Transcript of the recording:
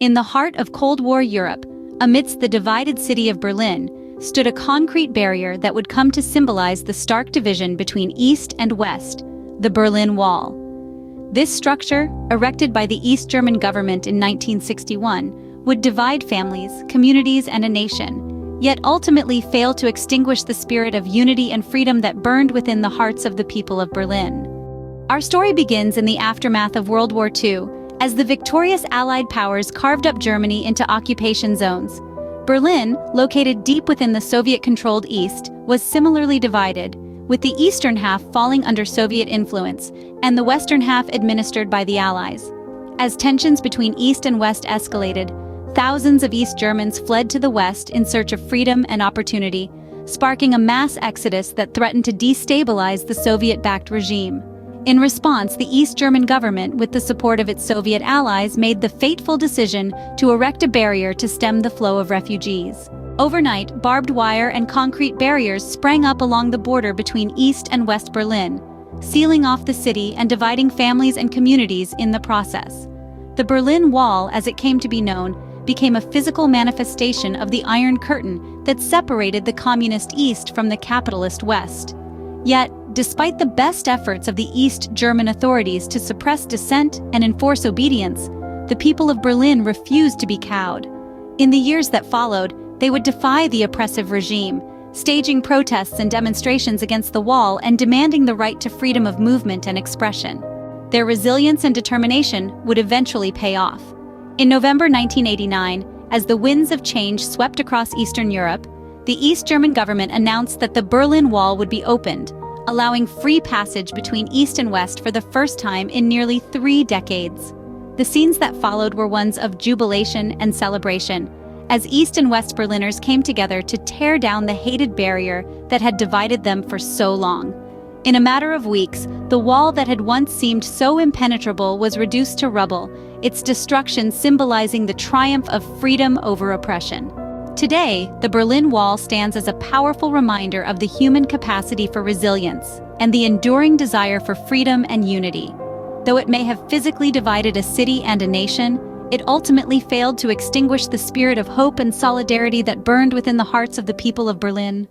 In the heart of Cold War Europe, amidst the divided city of Berlin, stood a concrete barrier that would come to symbolize the stark division between East and West, the Berlin Wall. This structure, erected by the East German government in 1961, would divide families, communities, and a nation, yet ultimately fail to extinguish the spirit of unity and freedom that burned within the hearts of the people of Berlin. Our story begins in the aftermath of World War II, as the victorious Allied powers carved up Germany into occupation zones. Berlin, located deep within the Soviet-controlled East, was similarly divided, with the eastern half falling under Soviet influence and the western half administered by the Allies. As tensions between East and West escalated, thousands of East Germans fled to the West in search of freedom and opportunity, sparking a mass exodus that threatened to destabilize the Soviet-backed regime. In response, the East German government, with the support of its Soviet allies, made the fateful decision to erect a barrier to stem the flow of refugees. Overnight, barbed wire and concrete barriers sprang up along the border between East and West Berlin, sealing off the city and dividing families and communities in the process. The Berlin Wall, as it came to be known, became a physical manifestation of the Iron Curtain that separated the communist East from the capitalist West. Yet, despite the best efforts of the East German authorities to suppress dissent and enforce obedience, the people of Berlin refused to be cowed. In the years that followed, they would defy the oppressive regime, staging protests and demonstrations against the wall and demanding the right to freedom of movement and expression. Their resilience and determination would eventually pay off. In November 1989, as the winds of change swept across Eastern Europe, the East German government announced that the Berlin Wall would be opened, allowing free passage between East and West for the first time in nearly 3 decades. The scenes that followed were ones of jubilation and celebration, as East and West Berliners came together to tear down the hated barrier that had divided them for so long. In a matter of weeks, the wall that had once seemed so impenetrable was reduced to rubble, its destruction symbolizing the triumph of freedom over oppression. Today, the Berlin Wall stands as a powerful reminder of the human capacity for resilience and the enduring desire for freedom and unity. Though it may have physically divided a city and a nation, it ultimately failed to extinguish the spirit of hope and solidarity that burned within the hearts of the people of Berlin.